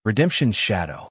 Redemption's shadow.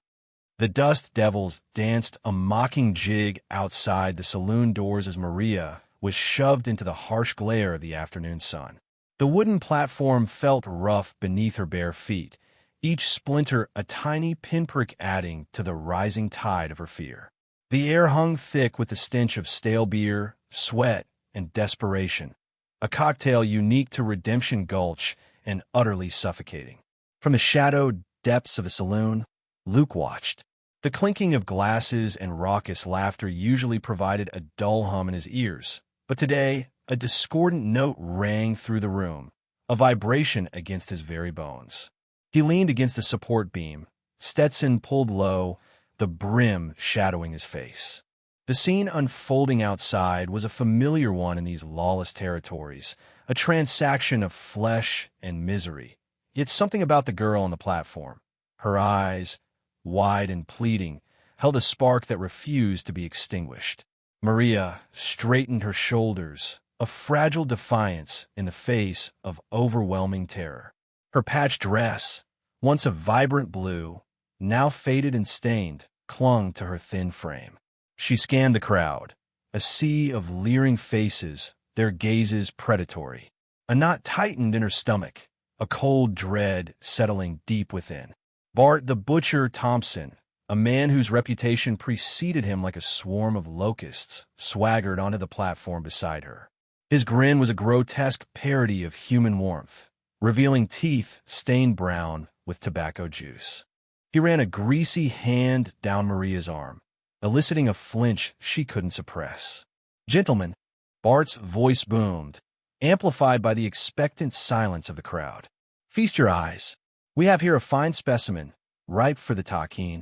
The dust devils danced a mocking jig outside the saloon doors as Maria was shoved into the harsh glare of the afternoon sun. The wooden platform felt rough beneath her bare feet, each splinter a tiny pinprick adding to the rising tide of her fear. The air hung thick with the stench of stale beer, sweat, and desperation, a cocktail unique to Redemption Gulch and utterly suffocating. From the shadowed depths of the saloon, Luke watched. The clinking of glasses and raucous laughter usually provided a dull hum in his ears, but today a discordant note rang through the room, a vibration against his very bones. He leaned against the support beam, Stetson pulled low, the brim shadowing his face. The scene unfolding outside was a familiar one in these lawless territories, a transaction of flesh and misery. Yet something about the girl on the platform, her eyes, wide and pleading, held a spark that refused to be extinguished. Maria straightened her shoulders, a fragile defiance in the face of overwhelming terror. Her patched dress, once a vibrant blue, now faded and stained, clung to her thin frame. She scanned the crowd, a sea of leering faces, their gazes predatory. A knot tightened in her stomach, a cold dread settling deep within. Bart the Butcher Thompson, a man whose reputation preceded him like a swarm of locusts, swaggered onto the platform beside her. His grin was a grotesque parody of human warmth, revealing teeth stained brown with tobacco juice. He ran a greasy hand down Maria's arm, eliciting a flinch she couldn't suppress. "Gentlemen," Bart's voice boomed, amplified by the expectant silence of the crowd. "Feast your eyes. We have here a fine specimen, ripe for the taquine.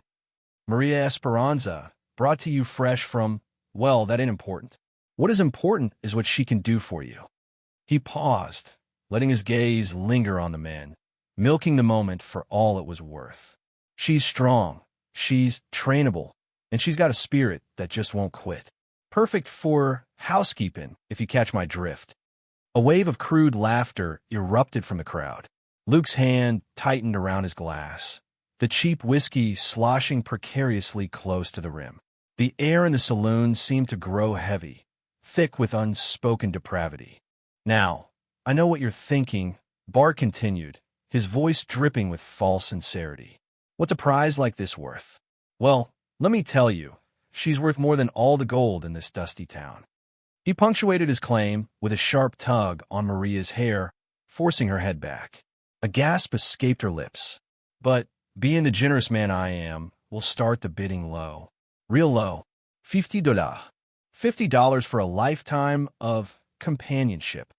Maria Esperanza, brought to you fresh from, well, that ain't important. What is important is what she can do for you." He paused, letting his gaze linger on the man, milking the moment for all it was worth. "She's strong, she's trainable, and she's got a spirit that just won't quit. Perfect for housekeeping, if you catch my drift." A wave of crude laughter erupted from the crowd. Luke's hand tightened around his glass, the cheap whiskey sloshing precariously close to the rim. The air in the saloon seemed to grow heavy, thick with unspoken depravity. "Now, I know what you're thinking," Bart continued, his voice dripping with false sincerity. "What's a prize like this worth? Well, let me tell you, she's worth more than all the gold in this dusty town." He punctuated his claim with a sharp tug on Maria's hair, forcing her head back. A gasp escaped her lips. "But, being the generous man I am, we'll start the bidding low. Real low. $50. $50 for a lifetime of companionship."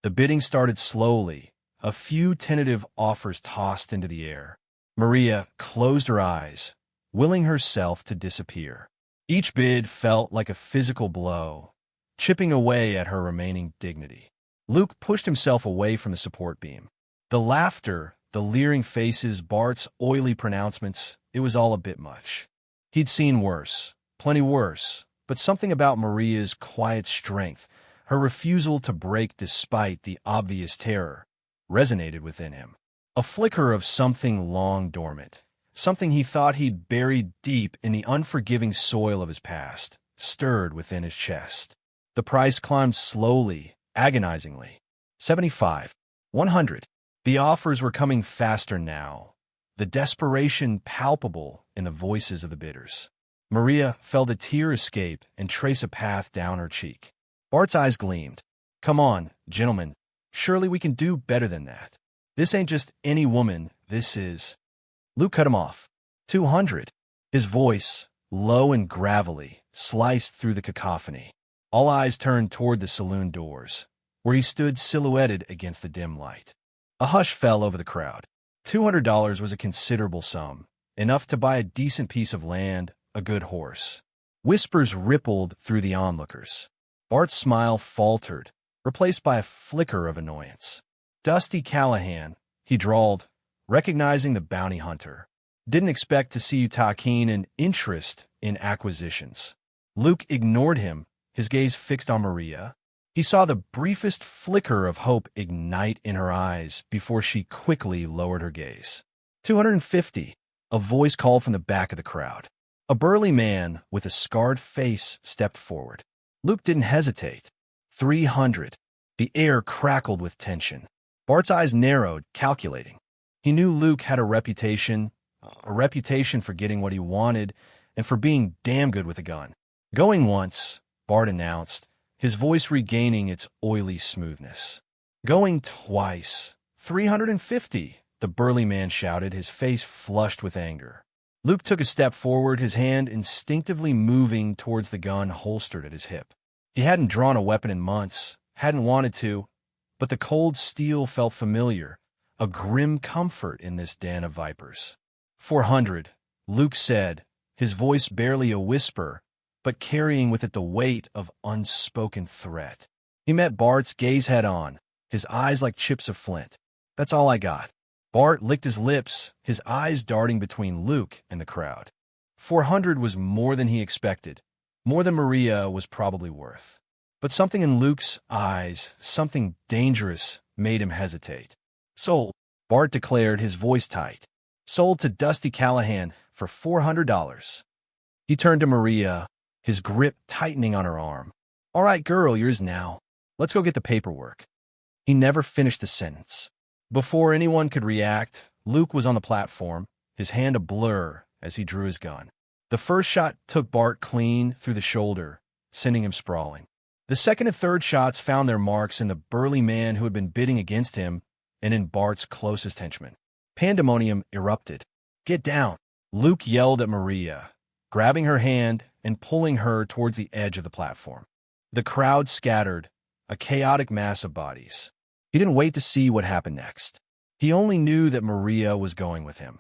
The bidding started slowly, a few tentative offers tossed into the air. Maria closed her eyes, willing herself to disappear. Each bid felt like a physical blow, chipping away at her remaining dignity. Luke pushed himself away from the support beam. The laughter, the leering faces, Bart's oily pronouncements, it was all a bit much. He'd seen worse, plenty worse, but something about Maria's quiet strength, her refusal to break despite the obvious terror, resonated within him. A flicker of something long dormant, something he thought he'd buried deep in the unforgiving soil of his past, stirred within his chest. The price climbed slowly, agonizingly. 75. 100. The offers were coming faster now, the desperation palpable in the voices of the bidders. Maria felt a tear escape and trace a path down her cheek. Bart's eyes gleamed. "Come on, gentlemen. Surely we can do better than that. This ain't just any woman, this is—" Luke cut him off. 200. His voice, low and gravelly, sliced through the cacophony. All eyes turned toward the saloon doors, where he stood silhouetted against the dim light. A hush fell over the crowd. $200 was a considerable sum, enough to buy a decent piece of land, a good horse. Whispers rippled through the onlookers. Bart's smile faltered, replaced by a flicker of annoyance. "Dusty Callahan," he drawled, recognizing the bounty hunter. "Didn't expect to see you taking an interest in acquisitions." Luke ignored him, his gaze fixed on Maria. He saw the briefest flicker of hope ignite in her eyes before she quickly lowered her gaze. 250. A voice called from the back of the crowd. A burly man with a scarred face stepped forward. Luke didn't hesitate. 300. The air crackled with tension. Bart's eyes narrowed, calculating. He knew Luke had a reputation for getting what he wanted and for being damn good with a gun. Going once, Bart announced, his voice regaining its oily smoothness. Going twice. 350, the burly man shouted, his face flushed with anger. Luke took a step forward, his hand instinctively moving towards the gun holstered at his hip. He hadn't drawn a weapon in months, hadn't wanted to, but the cold steel felt familiar, a grim comfort in this den of vipers. 400, Luke said, his voice barely a whisper, but carrying with it the weight of unspoken threat. He met Bart's gaze head-on, his eyes like chips of flint. That's all I got. Bart licked his lips, his eyes darting between Luke and the crowd. 400 was more than he expected, more than Maria was probably worth. But something in Luke's eyes, something dangerous, made him hesitate. Sold, Bart declared, his voice tight. Sold to Dusty Callahan for $400. He turned to Maria, his grip tightening on her arm. All right, girl, yours now. Let's go get the paperwork. He never finished the sentence. Before anyone could react, Luke was on the platform, his hand a blur as he drew his gun. The first shot took Bart clean through the shoulder, sending him sprawling. The second and third shots found their marks in the burly man who had been bidding against him and in Bart's closest henchman. Pandemonium erupted. Get down, Luke yelled at Maria, grabbing her hand and pulling her towards the edge of the platform. The crowd scattered, a chaotic mass of bodies. He didn't wait to see what happened next. He only knew that Maria was going with him,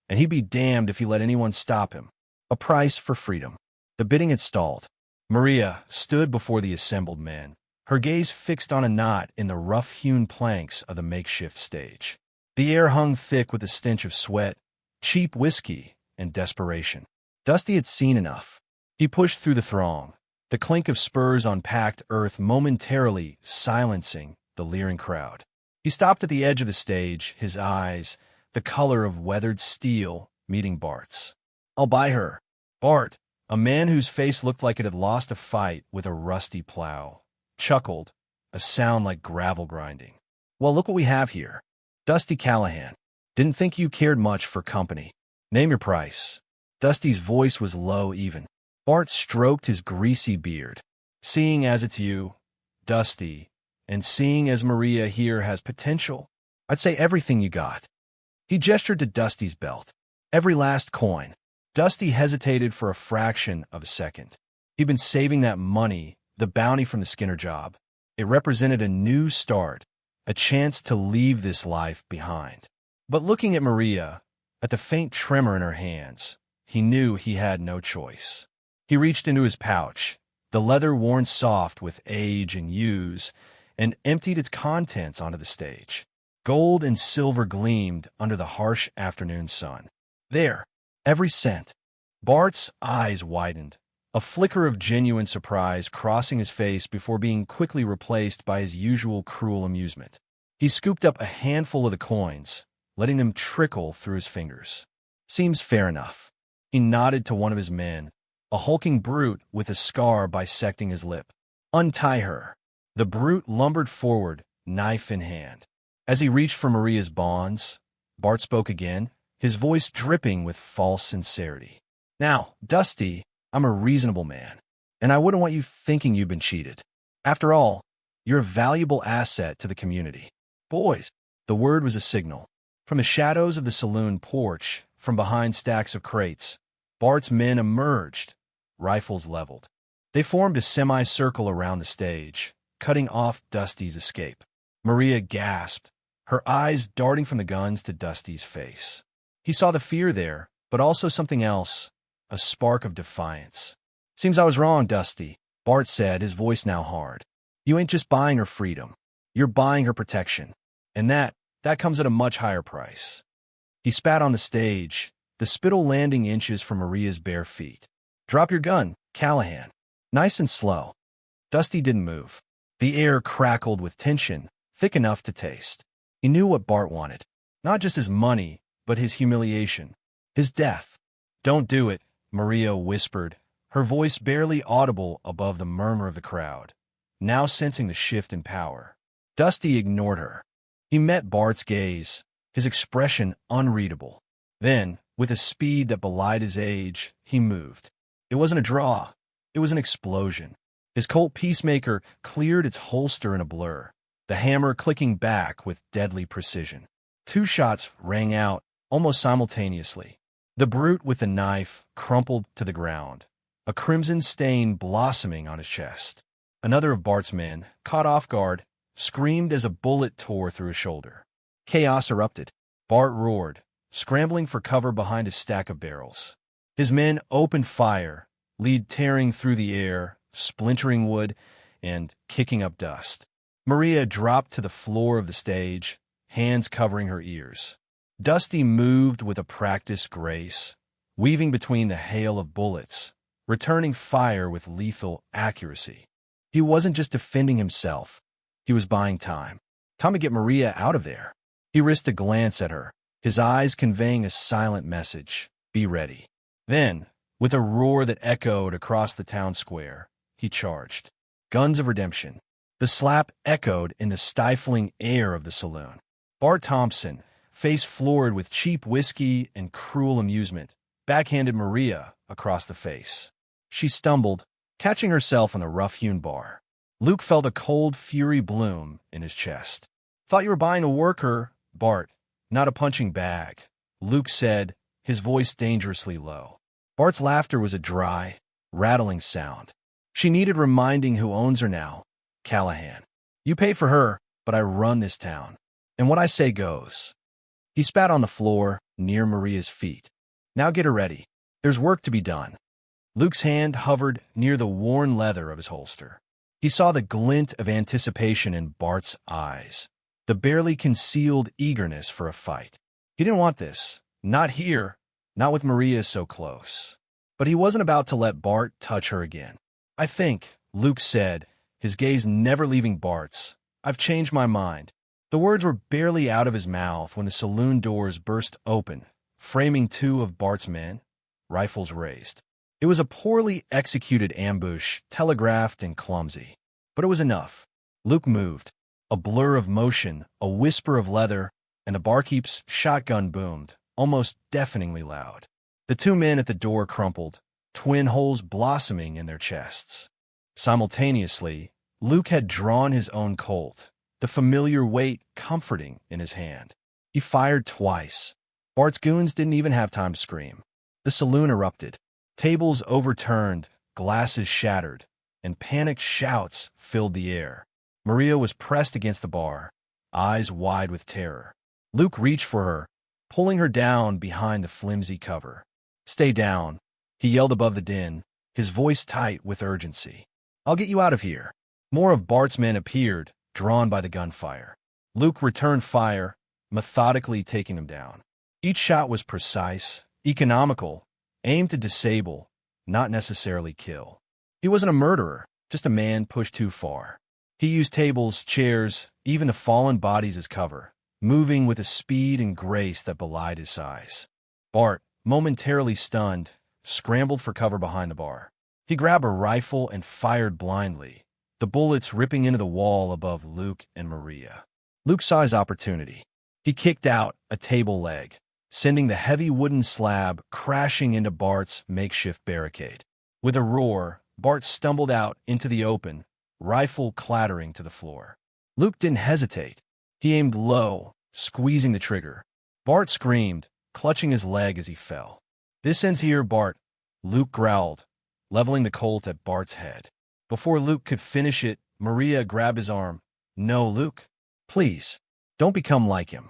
and he'd be damned if he let anyone stop him. A price for freedom. The bidding had stalled. Maria stood before the assembled men, her gaze fixed on a knot in the rough-hewn planks of the makeshift stage. The air hung thick with the stench of sweat, cheap whiskey, and desperation. Dusty had seen enough. He pushed through the throng, the clink of spurs on packed earth momentarily silencing the leering crowd. He stopped at the edge of the stage, his eyes, the color of weathered steel, meeting Bart's. I'll buy her. Bart, a man whose face looked like it had lost a fight with a rusty plow, chuckled, a sound like gravel grinding. Well, look what we have here. Dusty Callahan. Didn't think you cared much for company. Name your price. Dusty's voice was low even. Bart stroked his greasy beard. Seeing as it's you, Dusty, and seeing as Maria here has potential, I'd say everything you got. He gestured to Dusty's belt. Every last coin. Dusty hesitated for a fraction of a second. He'd been saving that money, the bounty from the Skinner job. It represented a new start, a chance to leave this life behind. But looking at Maria, at the faint tremor in her hands, he knew he had no choice. He reached into his pouch, the leather worn soft with age and use, and emptied its contents onto the stage. Gold and silver gleamed under the harsh afternoon sun. There, every cent. Bart's eyes widened, a flicker of genuine surprise crossing his face before being quickly replaced by his usual cruel amusement. He scooped up a handful of the coins, letting them trickle through his fingers. Seems fair enough. He nodded to one of his men, a hulking brute with a scar bisecting his lip. Untie her. The brute lumbered forward, knife in hand. As he reached for Maria's bonds, Bart spoke again, his voice dripping with false sincerity. Now, Dusty, I'm a reasonable man, and I wouldn't want you thinking you've been cheated. After all, you're a valuable asset to the community. Boys, the word was a signal. From the shadows of the saloon porch, from behind stacks of crates, Bart's men emerged, rifles leveled. They formed a semicircle around the stage, cutting off Dusty's escape. Maria gasped, her eyes darting from the guns to Dusty's face. He saw the fear there, but also something else, a spark of defiance. Seems I was wrong, Dusty, Bart said, his voice now hard. You ain't just buying her freedom. You're buying her protection. And that comes at a much higher price. He spat on the stage, the spittle landing inches from Maria's bare feet. Drop your gun, Callahan. Nice and slow. Dusty didn't move. The air crackled with tension, thick enough to taste. He knew what Bart wanted. Not just his money, but his humiliation. His death. Don't do it, Maria whispered, her voice barely audible above the murmur of the crowd, now sensing the shift in power. Dusty ignored her. He met Bart's gaze, his expression unreadable. Then, with a speed that belied his age, he moved. It wasn't a draw. It was an explosion. His Colt Peacemaker cleared its holster in a blur, the hammer clicking back with deadly precision. 2 shots rang out almost simultaneously. The brute with the knife crumpled to the ground, a crimson stain blossoming on his chest. Another of Bart's men, caught off guard, screamed as a bullet tore through his shoulder. Chaos erupted. Bart roared, scrambling for cover behind a stack of barrels. His men opened fire, lead tearing through the air, splintering wood, and kicking up dust. Maria dropped to the floor of the stage, hands covering her ears. Dusty moved with a practiced grace, weaving between the hail of bullets, returning fire with lethal accuracy. He wasn't just defending himself. He was buying time. Time to get Maria out of there. He risked a glance at her, his eyes conveying a silent message. Be ready. Then, with a roar that echoed across the town square, he charged. Guns of redemption. The slap echoed in the stifling air of the saloon. Bart Thompson, face floored with cheap whiskey and cruel amusement, backhanded Maria across the face. She stumbled, catching herself on the rough-hewn bar. Luke felt a cold fury bloom in his chest. Thought you were buying a worker, Bart, not a punching bag, Luke said, his voice dangerously low. Bart's laughter was a dry, rattling sound. She needed reminding who owns her now. Callahan. You pay for her, but I run this town. And what I say goes. He spat on the floor, near Maria's feet. Now get her ready. There's work to be done. Luke's hand hovered near the worn leather of his holster. He saw the glint of anticipation in Bart's eyes, the barely concealed eagerness for a fight. He didn't want this. Not here. Not with Maria so close. But he wasn't about to let Bart touch her again. I think, Luke said, his gaze never leaving Bart's, I've changed my mind. The words were barely out of his mouth when the saloon doors burst open, framing 2 of Bart's men, rifles raised. It was a poorly executed ambush, telegraphed and clumsy. But it was enough. Luke moved. A blur of motion, a whisper of leather, and the barkeep's shotgun boomed, almost deafeningly loud. The 2 men at the door crumpled, twin holes blossoming in their chests. Simultaneously, Luke had drawn his own Colt, the familiar weight comforting in his hand. He fired twice. Bart's goons didn't even have time to scream. The saloon erupted. Tables overturned, glasses shattered, and panicked shouts filled the air. Maria was pressed against the bar, eyes wide with terror. Luke reached for her, pulling her down behind the flimsy cover. Stay down, he yelled above the din, his voice tight with urgency. I'll get you out of here. More of Bart's men appeared, drawn by the gunfire. Luke returned fire, methodically taking them down. Each shot was precise, economical, aimed to disable, not necessarily kill. He wasn't a murderer, just a man pushed too far. He used tables, chairs, even the fallen bodies as cover, moving with a speed and grace that belied his size. Bart, momentarily stunned, scrambled for cover behind the bar. He grabbed a rifle and fired blindly, the bullets ripping into the wall above Luke and Maria. Luke saw his opportunity. He kicked out a table leg, sending the heavy wooden slab crashing into Bart's makeshift barricade. With a roar, Bart stumbled out into the open, rifle clattering to the floor. Luke didn't hesitate. He aimed low, squeezing the trigger. Bart screamed, clutching his leg as he fell. This ends here, Bart, Luke growled, leveling the Colt at Bart's head. Before Luke could finish it, Maria grabbed his arm. No, Luke. Please, don't become like him.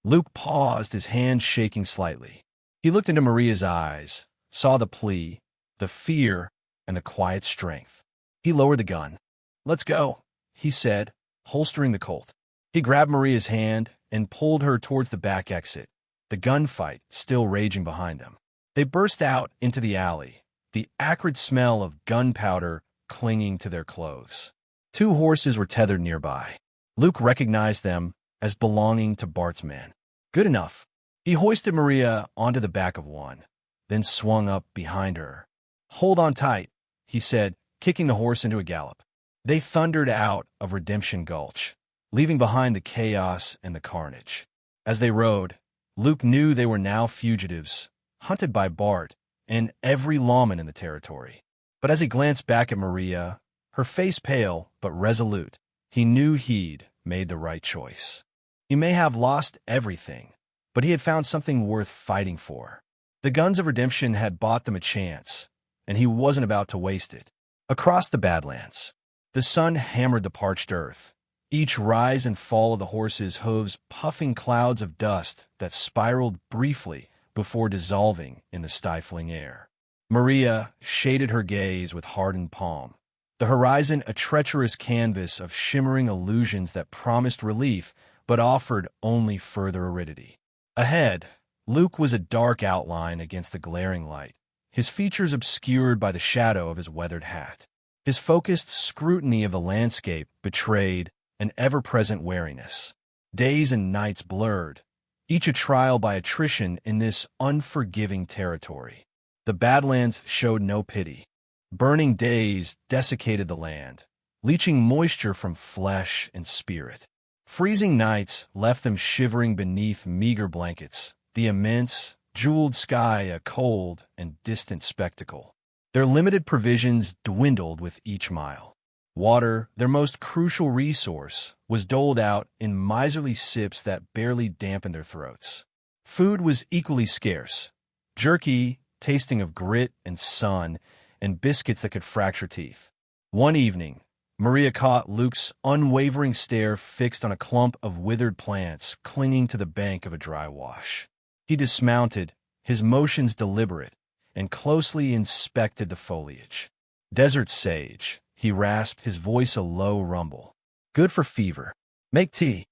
Luke paused, his hand shaking slightly. He looked into Maria's eyes, saw the plea, the fear, and the quiet strength. He lowered the gun. Let's go, he said, holstering the Colt. He grabbed Maria's hand and pulled her towards the back exit, the gunfight still raging behind them. They burst out into the alley, the acrid smell of gunpowder clinging to their clothes. 2 horses were tethered nearby. Luke recognized them as belonging to Bart's men. Good enough. He hoisted Maria onto the back of one, then swung up behind her. "Hold on tight," he said, kicking the horse into a gallop. They thundered out of Redemption Gulch, leaving behind the chaos and the carnage. As they rode, Luke knew they were now fugitives, hunted by Bart and every lawman in the territory. But as he glanced back at Maria, her face pale but resolute, he knew he'd made the right choice. He may have lost everything, but he had found something worth fighting for. The guns of redemption had bought them a chance, and he wasn't about to waste it. Across the Badlands, the sun hammered the parched earth, each rise and fall of the horses' hooves puffing clouds of dust that spiraled briefly before dissolving in the stifling air. Maria shaded her gaze with hardened palm, the horizon a treacherous canvas of shimmering illusions that promised relief but offered only further aridity. Ahead, Luke was a dark outline against the glaring light, his features obscured by the shadow of his weathered hat. His focused scrutiny of the landscape betrayed an ever-present wariness. Days and nights blurred, each a trial by attrition in this unforgiving territory. The Badlands showed no pity. Burning days desiccated the land, leaching moisture from flesh and spirit. Freezing nights left them shivering beneath meager blankets, the immense, jeweled sky a cold and distant spectacle. Their limited provisions dwindled with each mile. Water, their most crucial resource, was doled out in miserly sips that barely dampened their throats. Food was equally scarce. Jerky, tasting of grit and sun, and biscuits that could fracture teeth. One evening, Maria caught Luke's unwavering stare fixed on a clump of withered plants clinging to the bank of a dry wash. He dismounted, his motions deliberate, and closely inspected the foliage. "Desert sage," he rasped, his voice a low rumble. "Good for fever. Make tea."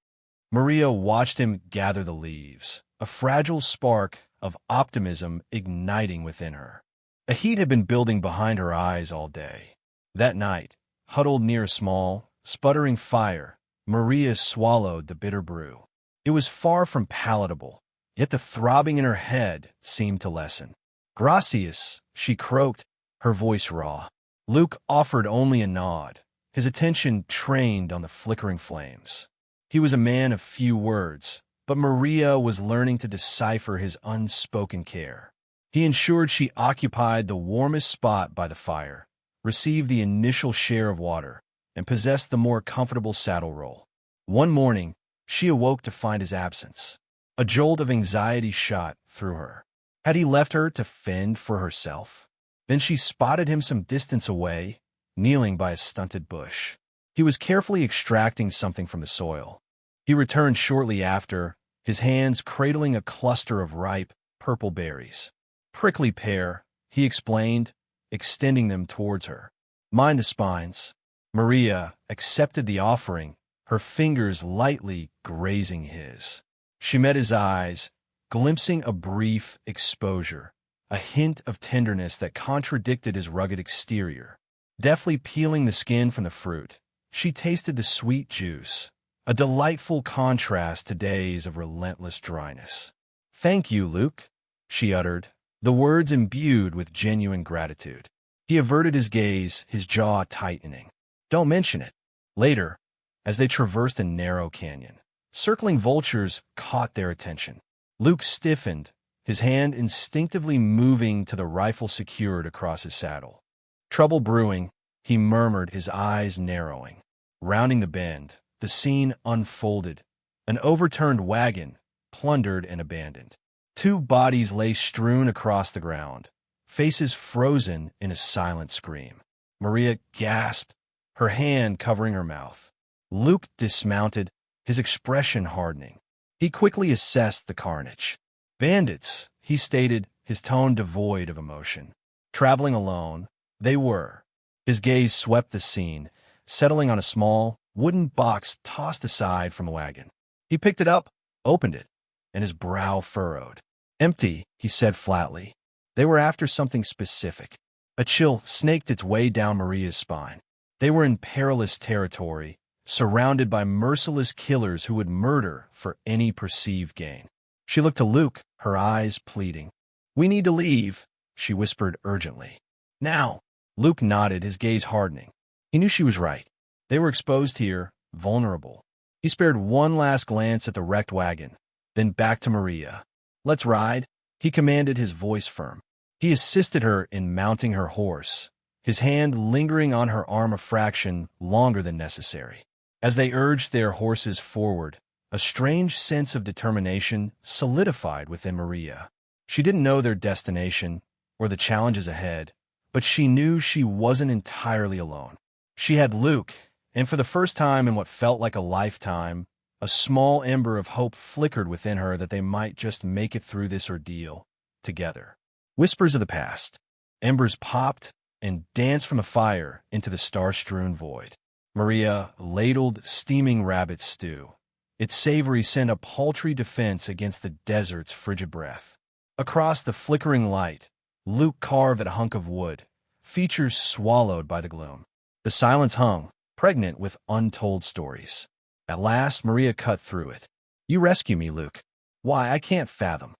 Maria watched him gather the leaves, a fragile spark of optimism igniting within her. A heat had been building behind her eyes all day. That night, huddled near a small, sputtering fire, Maria swallowed the bitter brew. It was far from palatable, yet the throbbing in her head seemed to lessen. "Gracias," she croaked, her voice raw. Luke offered only a nod, his attention trained on the flickering flames. He was a man of few words, but Maria was learning to decipher his unspoken care. He ensured she occupied the warmest spot by the fire, received the initial share of water, and possessed the more comfortable saddle roll. One morning, she awoke to find his absence. A jolt of anxiety shot through her. Had he left her to fend for herself? Then she spotted him some distance away, kneeling by a stunted bush. He was carefully extracting something from the soil. He returned shortly after, his hands cradling a cluster of ripe, purple berries. "Prickly pear," he explained, extending them towards her. "Mind the spines." Maria accepted the offering, her fingers lightly grazing his. She met his eyes, glimpsing a brief exposure, a hint of tenderness that contradicted his rugged exterior. Deftly peeling the skin from the fruit, she tasted the sweet juice, a delightful contrast to days of relentless dryness. "Thank you, Luke," she uttered, the words imbued with genuine gratitude. He averted his gaze, his jaw tightening. "Don't mention it." Later, as they traversed a narrow canyon, circling vultures caught their attention. Luke stiffened, his hand instinctively moving to the rifle secured across his saddle. "Trouble brewing," he murmured, his eyes narrowing. Rounding the bend, the scene unfolded. An overturned wagon, plundered and abandoned. Two bodies lay strewn across the ground, faces frozen in a silent scream. Maria gasped, her hand covering her mouth. Luke dismounted, his expression hardening. He quickly assessed the carnage. "Bandits," he stated, his tone devoid of emotion. Traveling alone, they were. His gaze swept the scene, settling on a small, wooden box tossed aside from a wagon. He picked it up, opened it, and his brow furrowed. "Empty," he said flatly. They were after something specific. A chill snaked its way down Maria's spine. They were in perilous territory, surrounded by merciless killers who would murder for any perceived gain. She looked to Luke, her eyes pleading. "We need to leave," she whispered urgently. "Now." Luke nodded, his gaze hardening. He knew she was right. They were exposed here, vulnerable. He spared one last glance at the wrecked wagon, then back to Maria. "Let's ride," he commanded, his voice firm. He assisted her in mounting her horse, his hand lingering on her arm a fraction longer than necessary. As they urged their horses forward, a strange sense of determination solidified within Maria. She didn't know their destination or the challenges ahead, but she knew she wasn't entirely alone. She had Luke, and for the first time in what felt like a lifetime, a small ember of hope flickered within her that they might just make it through this ordeal together. Whispers of the past. Embers popped and danced from a fire into the star-strewn void. Maria ladled steaming rabbit stew. Its savory sent a paltry defense against the desert's frigid breath. Across the flickering light, Luke carved at a hunk of wood, features swallowed by the gloom. The silence hung, pregnant with untold stories. At last, Maria cut through it. "You rescue me, Luke." "Why, I can't fathom."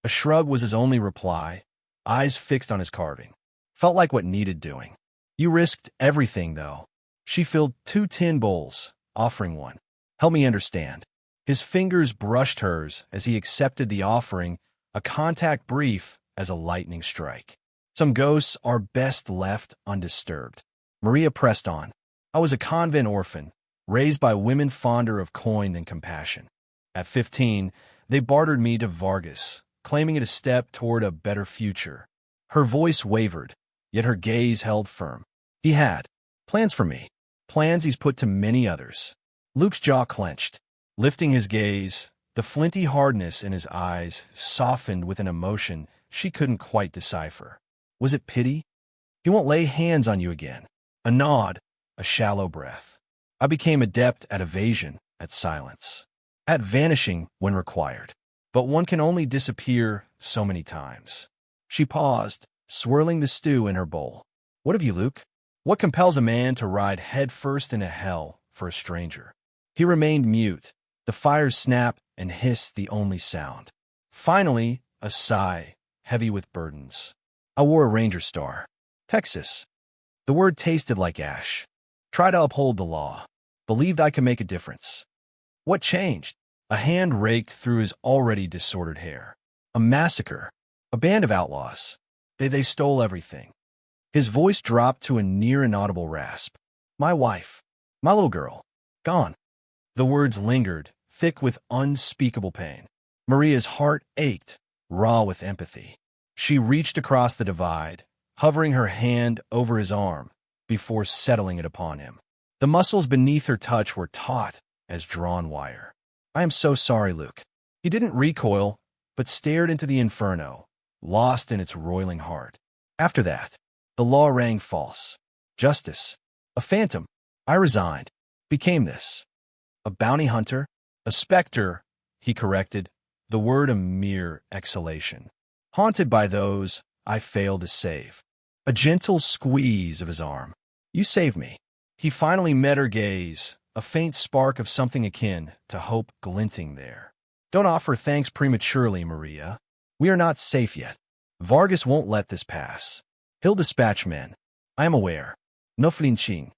A shrug was his only reply, eyes fixed on his carving. Felt like what needed doing. "You risked everything, though." She filled 2 tin bowls, offering one. "Help me understand." His fingers brushed hers as he accepted the offering, a contact brief as a lightning strike. "Some ghosts are best left undisturbed." Maria pressed on. "I was a convent orphan, raised by women fonder of coin than compassion. At 15, they bartered me to Vargas, claiming it a step toward a better future." Her voice wavered, yet her gaze held firm. "He had plans for me, plans he's put to many others." Luke's jaw clenched. Lifting his gaze, the flinty hardness in his eyes softened with an emotion she couldn't quite decipher. Was it pity? "He won't lay hands on you again." A nod, a shallow breath. "I became adept at evasion, at silence, at vanishing when required. But one can only disappear so many times." She paused, swirling the stew in her bowl. "What have you, Luke? What compels a man to ride headfirst into hell for a stranger?" He remained mute, the fire snap and hiss the only sound. Finally, a sigh, heavy with burdens. "I wore a ranger star. Texas." The word tasted like ash. "Tried to uphold the law. Believed I could make a difference." "What changed?" A hand raked through his already disordered hair. "A massacre. A band of outlaws. They stole everything." His voice dropped to a near inaudible rasp. "My wife. My little girl. Gone." The words lingered, thick with unspeakable pain. Maria's heart ached, raw with empathy. She reached across the divide, hovering her hand over his arm before settling it upon him. The muscles beneath her touch were taut as drawn wire. "I am so sorry, Luke." He didn't recoil, but stared into the inferno, lost in its roiling heart. After that, the law rang false. Justice. A phantom. I resigned. Became this. A bounty hunter. A specter, he corrected, the word a mere exhalation. Haunted by those I failed to save. A gentle squeeze of his arm. "You saved me." He finally met her gaze, a faint spark of something akin to hope glinting there. "Don't offer thanks prematurely, Maria. We are not safe yet. Vargas won't let this pass. He'll dispatch men. I am aware. No flinching.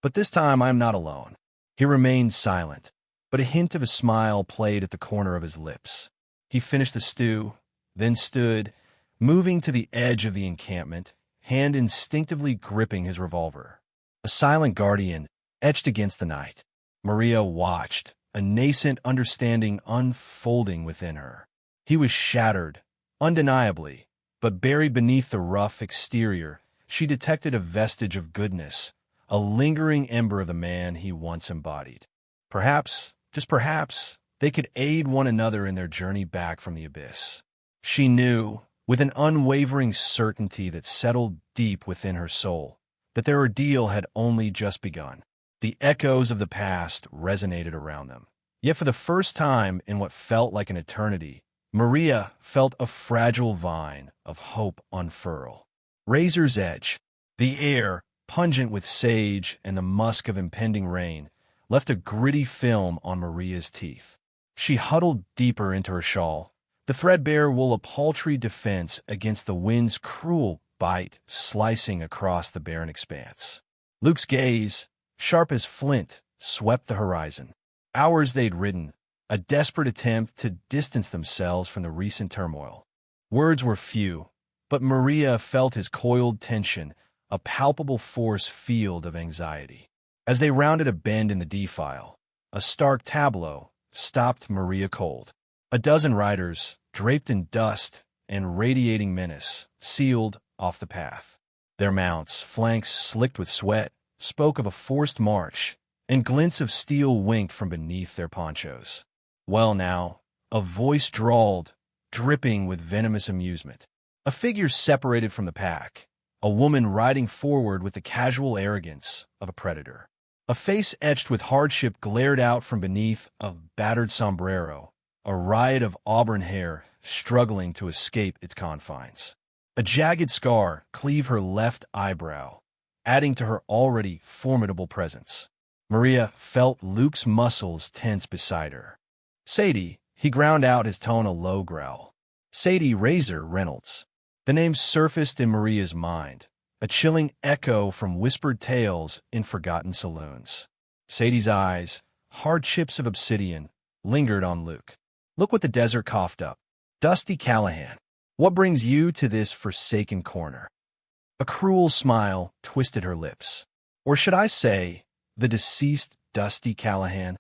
But this time I am not alone." He remained silent, but a hint of a smile played at the corner of his lips. He finished the stew, then stood, moving to the edge of the encampment, hand instinctively gripping his revolver. A silent guardian etched against the night. Maria watched, a nascent understanding unfolding within her. He was shattered, undeniably, but buried beneath the rough exterior, she detected a vestige of goodness, a lingering ember of the man he once embodied. Perhaps, just perhaps, they could aid one another in their journey back from the abyss. She knew, with an unwavering certainty that settled deep within her soul, that their ordeal had only just begun. The echoes of the past resonated around them. Yet for the first time in what felt like an eternity, Maria felt a fragile vine of hope unfurl. Razor's edge, the air, pungent with sage and the musk of impending rain, left a gritty film on Maria's teeth. She huddled deeper into her shawl, the threadbare wool a paltry defense against the wind's cruel bite slicing across the barren expanse. Luke's gaze, sharp as flint, swept the horizon. Hours they'd ridden, a desperate attempt to distance themselves from the recent turmoil. Words were few, but Maria felt his coiled tension, a palpable force field of anxiety. As they rounded a bend in the defile, a stark tableau stopped Maria cold. A dozen riders, draped in dust and radiating menace, sealed off the path. Their mounts, flanks slicked with sweat, spoke of a forced march, and glints of steel winked from beneath their ponchos. Well now, a voice drawled, dripping with venomous amusement. A figure separated from the pack, a woman riding forward with the casual arrogance of a predator. A face etched with hardship glared out from beneath a battered sombrero, a riot of auburn hair struggling to escape its confines. A jagged scar cleaved her left eyebrow, adding to her already formidable presence. Maria felt Luke's muscles tense beside her. "Sadie," he ground out, his tone a low growl. "Sadie Razor Reynolds." The name surfaced in Maria's mind, a chilling echo from whispered tales in forgotten saloons. Sadie's eyes, hard chips of obsidian, lingered on Luke. "Look what the desert coughed up. Dusty Callahan, what brings you to this forsaken corner?" A cruel smile twisted her lips. Or should I say, the deceased Dusty Callahan?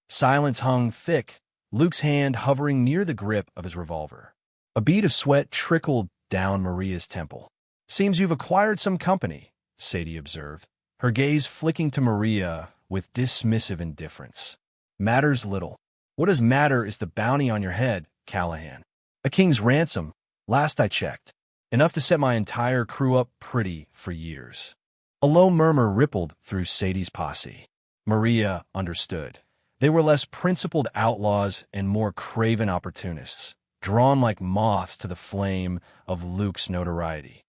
Silence hung thick, Luke's hand hovering near the grip of his revolver. A bead of sweat trickled down Maria's temple. "Seems you've acquired some company," Sadie observed, her gaze flicking to Maria with dismissive indifference. "Matters little. What does matter is the bounty on your head, Callahan. A king's ransom, last I checked. Enough to set my entire crew up pretty for years." A low murmur rippled through Sadie's posse. Maria understood. They were less principled outlaws and more craven opportunists, drawn like moths to the flame of Luke's notoriety.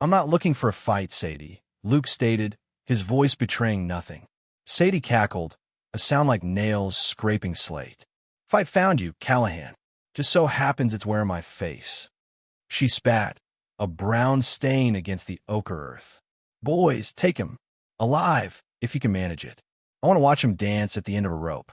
"I'm not looking for a fight, Sadie," Luke stated, his voice betraying nothing. Sadie cackled, a sound like nails scraping slate. "Fight found you, Callahan. Just so happens it's where my face." She spat, a brown stain against the ochre earth. "Boys, take him. Alive, if you can manage it. I want to watch him dance at the end of a rope."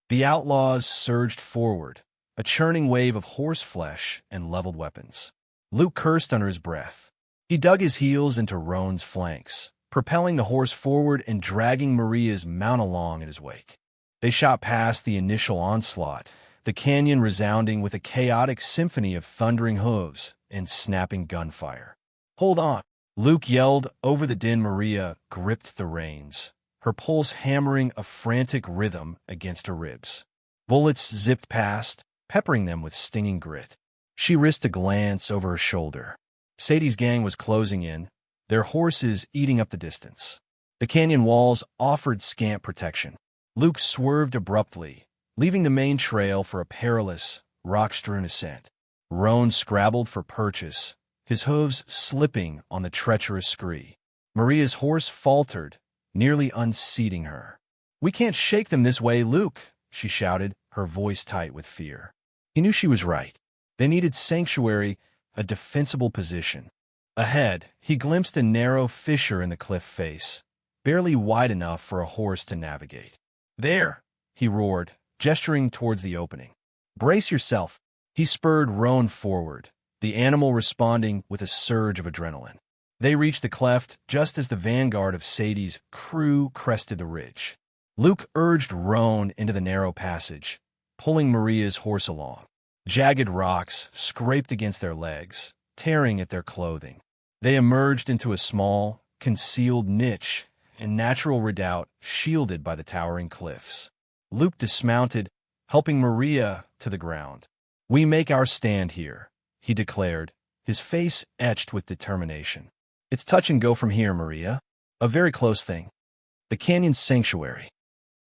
The outlaws surged forward, a churning wave of horseflesh and leveled weapons. Luke cursed under his breath. He dug his heels into Roan's flanks, propelling the horse forward and dragging Maria's mount along in his wake. They shot past the initial onslaught, the canyon resounding with a chaotic symphony of thundering hooves and snapping gunfire. "Hold on!" Luke yelled over the din. Maria gripped the reins, her pulse hammering a frantic rhythm against her ribs. Bullets zipped past, peppering them with stinging grit. She risked a glance over her shoulder. Sadie's gang was closing in, their horses eating up the distance. The canyon walls offered scant protection. Luke swerved abruptly, leaving the main trail for a perilous, rock-strewn ascent. Roan scrabbled for purchase, his hooves slipping on the treacherous scree. Maria's horse faltered, nearly unseating her. "We can't shake them this way, Luke," she shouted, her voice tight with fear. He knew she was right. They needed sanctuary, a defensible position. Ahead, he glimpsed a narrow fissure in the cliff face, barely wide enough for a horse to navigate. "There!" he roared, gesturing towards the opening. "Brace yourself." He spurred Roan forward, the animal responding with a surge of adrenaline. They reached the cleft just as the vanguard of Sadie's crew crested the ridge. Luke urged Roan into the narrow passage, pulling Maria's horse along. Jagged rocks scraped against their legs, tearing at their clothing. They emerged into a small, concealed niche, a natural redoubt shielded by the towering cliffs. Luke dismounted, helping Maria to the ground. "We make our stand here," he declared, his face etched with determination. "It's touch and go from here, Maria. A very close thing. The canyon's sanctuary."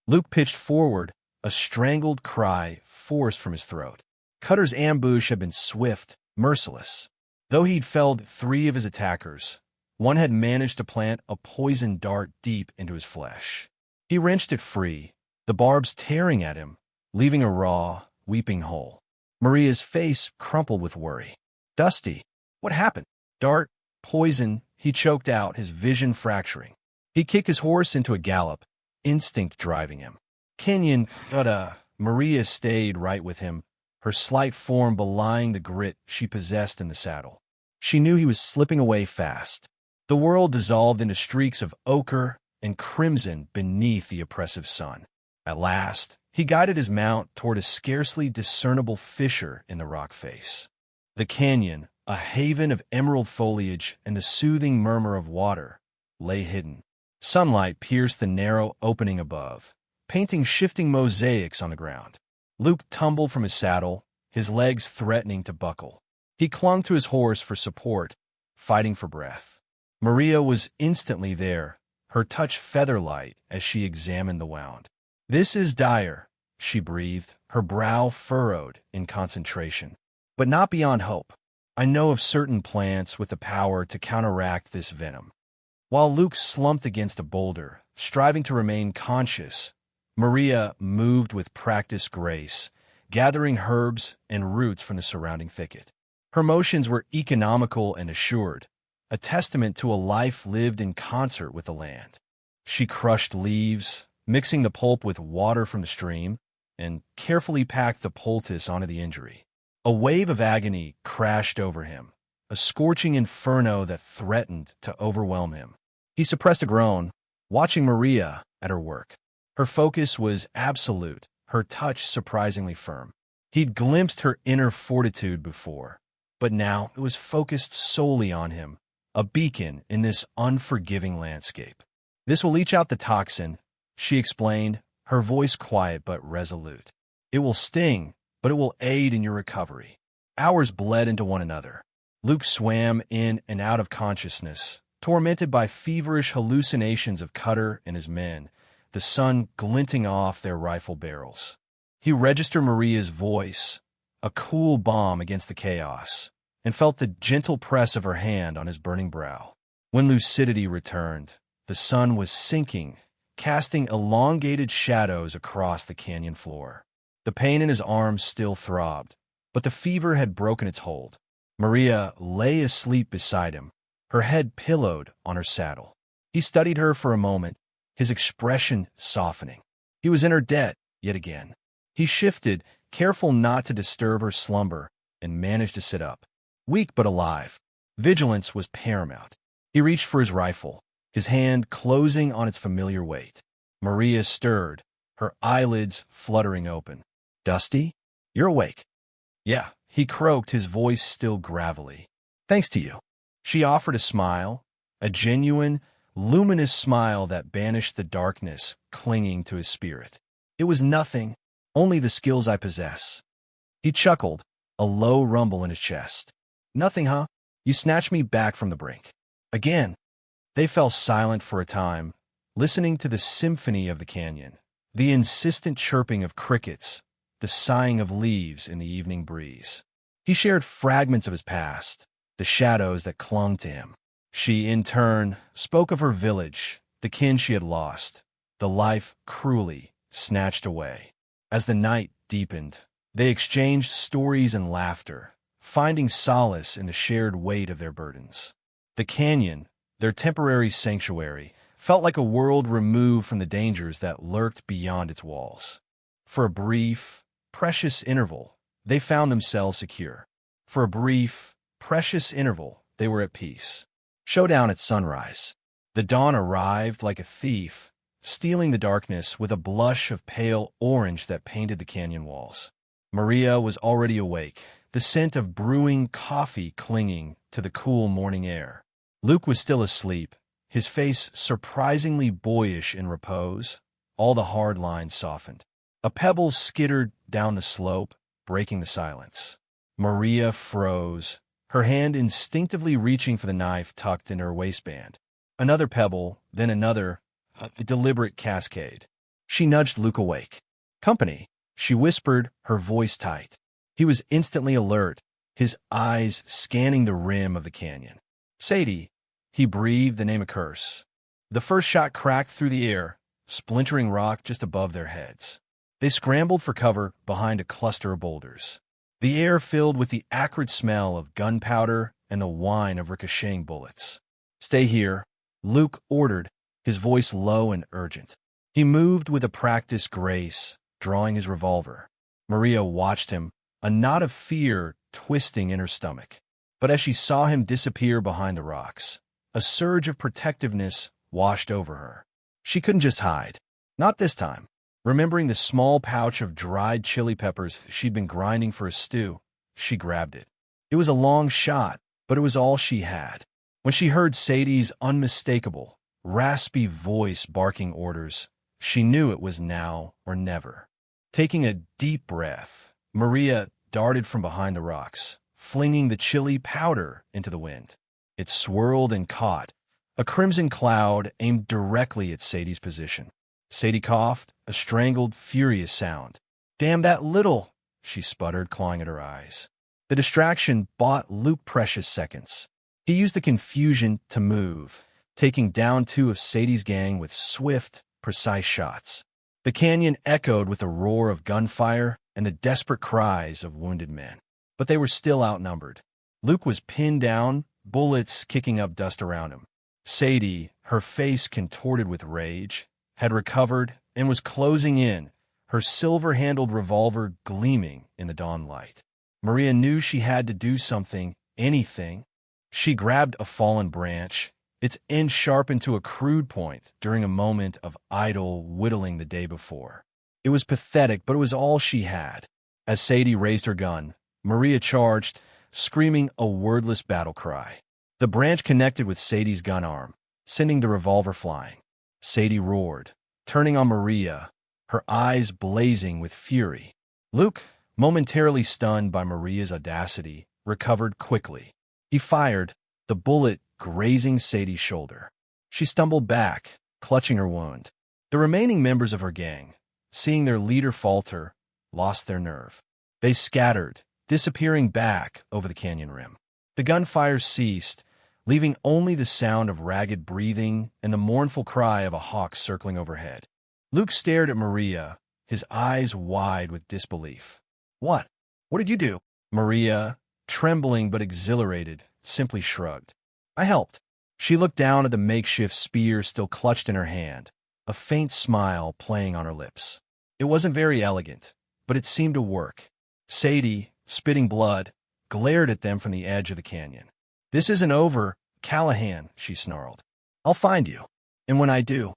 Luke pitched forward, a strangled cry forced from his throat. Cutter's ambush had been swift, merciless. Though he'd felled 3 of his attackers, one had managed to plant a poisoned dart deep into his flesh. He wrenched it free, the barbs tearing at him, leaving a raw, weeping hole. Maria's face crumpled with worry. Dusty, what happened? Dart, poison, he choked out, his vision fracturing. He kicked his horse into a gallop, instinct driving him. Kenyon, Maria stayed right with him, her slight form belying the grit she possessed in the saddle. She knew he was slipping away fast. The world dissolved into streaks of ochre and crimson beneath the oppressive sun. At last, he guided his mount toward a scarcely discernible fissure in the rock face. The canyon, a haven of emerald foliage and the soothing murmur of water, lay hidden. Sunlight pierced the narrow opening above, painting shifting mosaics on the ground. Luke tumbled from his saddle, his legs threatening to buckle. He clung to his horse for support, fighting for breath. Maria was instantly there, her touch feather-light as she examined the wound. "This is dire," she breathed, her brow furrowed in concentration. "But not beyond hope. I know of certain plants with the power to counteract this venom." While Luke slumped against a boulder, striving to remain conscious, Maria moved with practiced grace, gathering herbs and roots from the surrounding thicket. Her motions were economical and assured, a testament to a life lived in concert with the land. She crushed leaves, mixing the pulp with water from the stream, and carefully packed the poultice onto the injury. A wave of agony crashed over him, a scorching inferno that threatened to overwhelm him. He suppressed a groan, watching Maria at her work. Her focus was absolute, her touch surprisingly firm. He'd glimpsed her inner fortitude before, but now it was focused solely on him, a beacon in this unforgiving landscape. "This will leach out the toxin," she explained, her voice quiet but resolute. "It will sting, but it will aid in your recovery." Hours bled into one another. Luke swam in and out of consciousness, tormented by feverish hallucinations of Cutter and his men, the sun glinting off their rifle barrels. He registered Maria's voice, a cool balm against the chaos, and felt the gentle press of her hand on his burning brow. When lucidity returned, the sun was sinking, casting elongated shadows across the canyon floor. The pain in his arms still throbbed, but the fever had broken its hold. Maria lay asleep beside him, her head pillowed on her saddle. He studied her for a moment, his expression softening. He was in her debt, yet again. He shifted, careful not to disturb her slumber, and managed to sit up. Weak but alive, vigilance was paramount. He reached for his rifle, his hand closing on its familiar weight. Maria stirred, her eyelids fluttering open. "Dusty, you're awake." "Yeah," he croaked, his voice still gravelly. "Thanks to you." She offered a smile, a genuine, luminous smile that banished the darkness clinging to his spirit. "It was nothing, only the skills I possess." He chuckled, a low rumble in his chest. "Nothing, huh? You snatched me back from the brink." Again, they fell silent for a time, listening to the symphony of the canyon, the insistent chirping of crickets, the sighing of leaves in the evening breeze. He shared fragments of his past, the shadows that clung to him. She, in turn, spoke of her village, the kin she had lost, the life cruelly snatched away. As the night deepened, they exchanged stories and laughter, finding solace in the shared weight of their burdens. The canyon, their temporary sanctuary, felt like a world removed from the dangers that lurked beyond its walls. For a brief, precious interval, they found themselves secure. For a brief, precious interval, they were at peace. Showdown at sunrise. The dawn arrived like a thief, stealing the darkness with a blush of pale orange that painted the canyon walls. Maria was already awake, the scent of brewing coffee clinging to the cool morning air. Luke was still asleep, his face surprisingly boyish in repose, all the hard lines softened. A pebble skittered down the slope, breaking the silence. Maria froze, her hand instinctively reaching for the knife tucked in her waistband. Another pebble, then another, a deliberate cascade. She nudged Luke awake. "Company," she whispered, her voice tight. He was instantly alert, his eyes scanning the rim of the canyon. "Sadie," he breathed the name a curse. The first shot cracked through the air, splintering rock just above their heads. They scrambled for cover behind a cluster of boulders. the air filled with the acrid smell of gunpowder and the whine of ricocheting bullets. "Stay here," Luke ordered, his voice low and urgent. He moved with a practiced grace, drawing his revolver. Maria watched him, a knot of fear twisting in her stomach. But as she saw him disappear behind the rocks, a surge of protectiveness washed over her. She couldn't just hide. Not this time. Remembering the small pouch of dried chili peppers she'd been grinding for a stew, she grabbed it. It was a long shot, but it was all she had. When she heard Sadie's unmistakable, raspy voice barking orders, she knew it was now or never. Taking a deep breath, Maria darted from behind the rocks, flinging the chili powder into the wind. It swirled and caught, a crimson cloud aimed directly at Sadie's position. Sadie coughed, a strangled, furious sound. "Damn that little," she sputtered, clawing at her eyes. The distraction bought Luke precious seconds. He used the confusion to move, taking down two of Sadie's gang with swift, precise shots. The canyon echoed with the roar of gunfire and the desperate cries of wounded men. But they were still outnumbered. Luke was pinned down, bullets kicking up dust around him. Sadie, her face contorted with rage, had recovered and was closing in, her silver-handled revolver gleaming in the dawn light. Maria knew she had to do something, anything. She grabbed a fallen branch, its end sharpened to a crude point during a moment of idle whittling the day before. It was pathetic, but it was all she had. As Sadie raised her gun, Maria charged, screaming a wordless battle cry. The branch connected with Sadie's gun arm, sending the revolver flying. Sadie roared, turning on Maria, her eyes blazing with fury. Luke, momentarily stunned by Maria's audacity, recovered quickly. He fired, the bullet grazing Sadie's shoulder. She stumbled back, clutching her wound. The remaining members of her gang, seeing their leader falter, lost their nerve. They scattered, disappearing back over the canyon rim. The gunfire ceased, leaving only the sound of ragged breathing and the mournful cry of a hawk circling overhead. Luke stared at Maria, his eyes wide with disbelief. "What? What did you do?" Maria, trembling but exhilarated, simply shrugged. "I helped." She looked down at the makeshift spear still clutched in her hand, a faint smile playing on her lips. It wasn't very elegant, but it seemed to work. Sadie, spitting blood, glared at them from the edge of the canyon. "This isn't over, Callahan," she snarled. "I'll find you. And when I do—"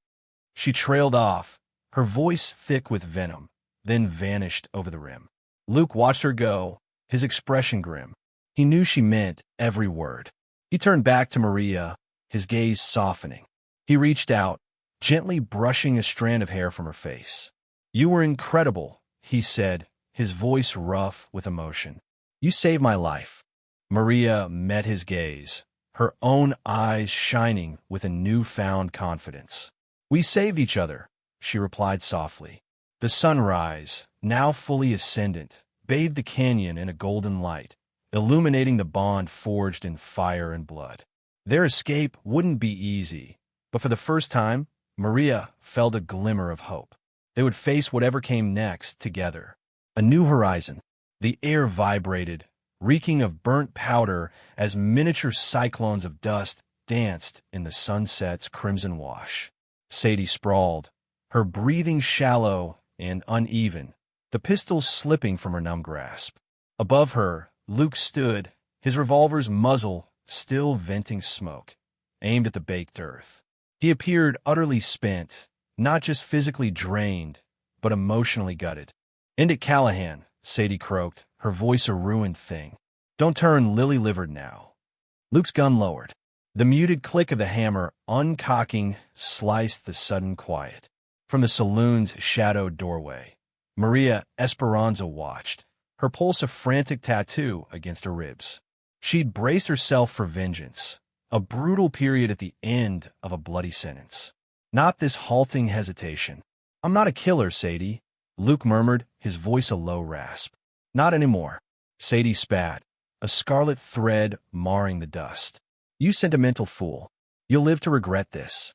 She trailed off, her voice thick with venom, then vanished over the rim. Luke watched her go, his expression grim. He knew she meant every word. He turned back to Maria, his gaze softening. He reached out, gently brushing a strand of hair from her face. "You were incredible," he said, his voice rough with emotion. "You saved my life." Maria met his gaze, her own eyes shining with a newfound confidence. "We saved each other," she replied softly. The sunrise, now fully ascendant, bathed the canyon in a golden light, illuminating the bond forged in fire and blood. Their escape wouldn't be easy, but for the first time, Maria felt a glimmer of hope. They would face whatever came next together. A new horizon. The air vibrated, reeking of burnt powder as miniature cyclones of dust danced in the sunset's crimson wash. Sadie sprawled, her breathing shallow and uneven, the pistol slipping from her numb grasp. Above her, Luke stood, his revolver's muzzle still venting smoke, aimed at the baked earth. He appeared utterly spent, not just physically drained, but emotionally gutted. "End it, Callahan," Sadie croaked, her voice a ruined thing. "Don't turn lily-livered now." Luke's gun lowered. The muted click of the hammer, uncocking, sliced the sudden quiet. From the saloon's shadowed doorway, Maria Esperanza watched, her pulse a frantic tattoo against her ribs. She'd braced herself for vengeance, a brutal period at the end of a bloody sentence. Not this halting hesitation. "I'm not a killer, Sadie," Luke murmured, his voice a low rasp. "Not anymore." Sadie spat, a scarlet thread marring the dust. "You sentimental fool. You'll live to regret this."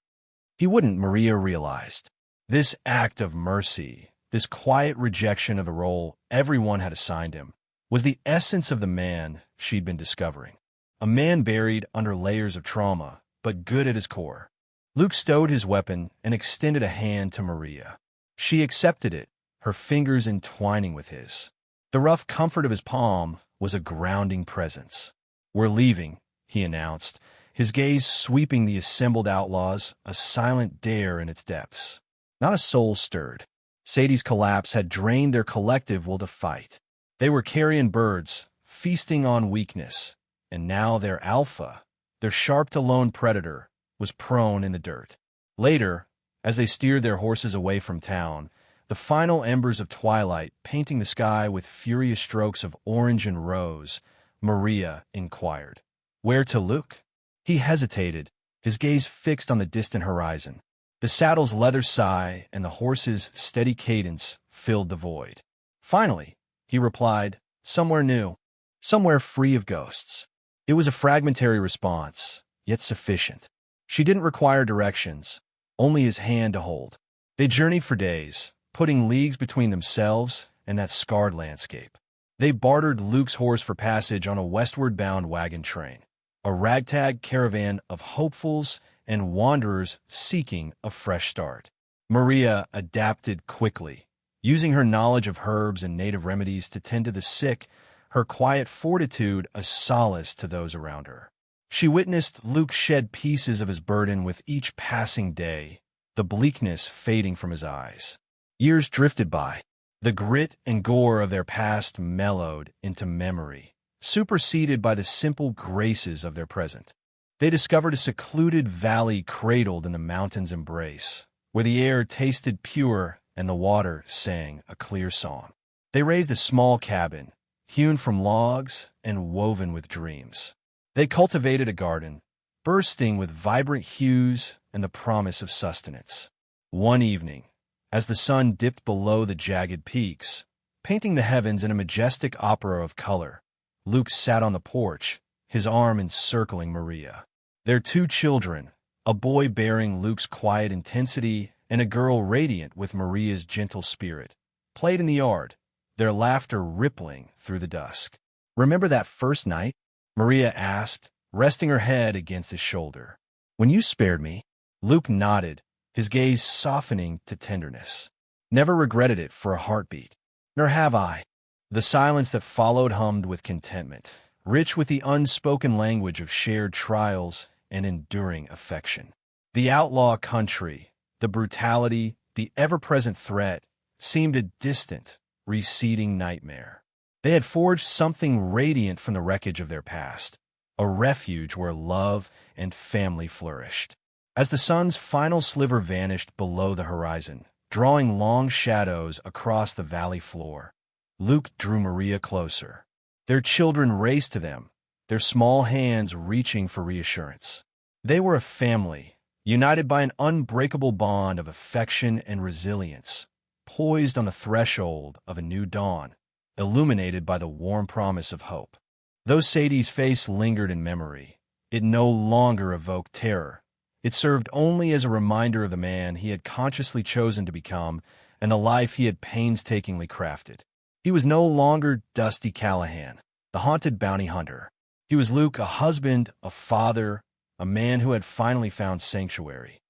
He wouldn't, Maria realized. This act of mercy, this quiet rejection of the role everyone had assigned him, was the essence of the man she'd been discovering. A man buried under layers of trauma, but good at his core. Luke stowed his weapon and extended a hand to Maria. She accepted it, her fingers entwining with his. The rough comfort of his palm was a grounding presence. "We're leaving," he announced, his gaze sweeping the assembled outlaws, a silent dare in its depths. Not a soul stirred. Sadie's collapse had drained their collective will to fight. They were carrion birds, feasting on weakness, and now their alpha, their sharp-to-lone predator, was prone in the dirt. Later, as they steered their horses away from town, the final embers of twilight painting the sky with furious strokes of orange and rose, Maria inquired, "Where to, Luke?" He hesitated, his gaze fixed on the distant horizon. The saddle's leather sigh and the horse's steady cadence filled the void. Finally, he replied, "Somewhere new, somewhere free of ghosts." It was a fragmentary response, yet sufficient. She didn't require directions, only his hand to hold. They journeyed for days, putting leagues between themselves and that scarred landscape. They bartered Luke's horse for passage on a westward-bound wagon train, a ragtag caravan of hopefuls and wanderers seeking a fresh start. Maria adapted quickly, using her knowledge of herbs and native remedies to tend to the sick, her quiet fortitude a solace to those around her. She witnessed Luke shed pieces of his burden with each passing day, the bleakness fading from his eyes. Years drifted by. The grit and gore of their past mellowed into memory, superseded by the simple graces of their present. They discovered a secluded valley cradled in the mountain's embrace, where the air tasted pure and the water sang a clear song. They raised a small cabin, hewn from logs and woven with dreams. They cultivated a garden, bursting with vibrant hues and the promise of sustenance. One evening, as the sun dipped below the jagged peaks, painting the heavens in a majestic opera of color, Luke sat on the porch, his arm encircling Maria. Their two children, a boy bearing Luke's quiet intensity and a girl radiant with Maria's gentle spirit, played in the yard, their laughter rippling through the dusk. "Remember that first night?" Maria asked, resting her head against his shoulder. "When you spared me?" Luke nodded, his gaze softening to tenderness. "Never regretted it for a heartbeat." "Nor have I." The silence that followed hummed with contentment, rich with the unspoken language of shared trials and enduring affection. The outlaw country, the brutality, the ever-present threat, seemed a distant, receding nightmare. They had forged something radiant from the wreckage of their past, a refuge where love and family flourished. As the sun's final sliver vanished below the horizon, drawing long shadows across the valley floor, Luke drew Maria closer. Their children raced to them, their small hands reaching for reassurance. They were a family, united by an unbreakable bond of affection and resilience, poised on the threshold of a new dawn, illuminated by the warm promise of hope. Though Sadie's face lingered in memory, it no longer evoked terror. It served only as a reminder of the man he had consciously chosen to become and the life he had painstakingly crafted. He was no longer Dusty Callahan, the haunted bounty hunter. He was Luke, a husband, a father, a man who had finally found sanctuary.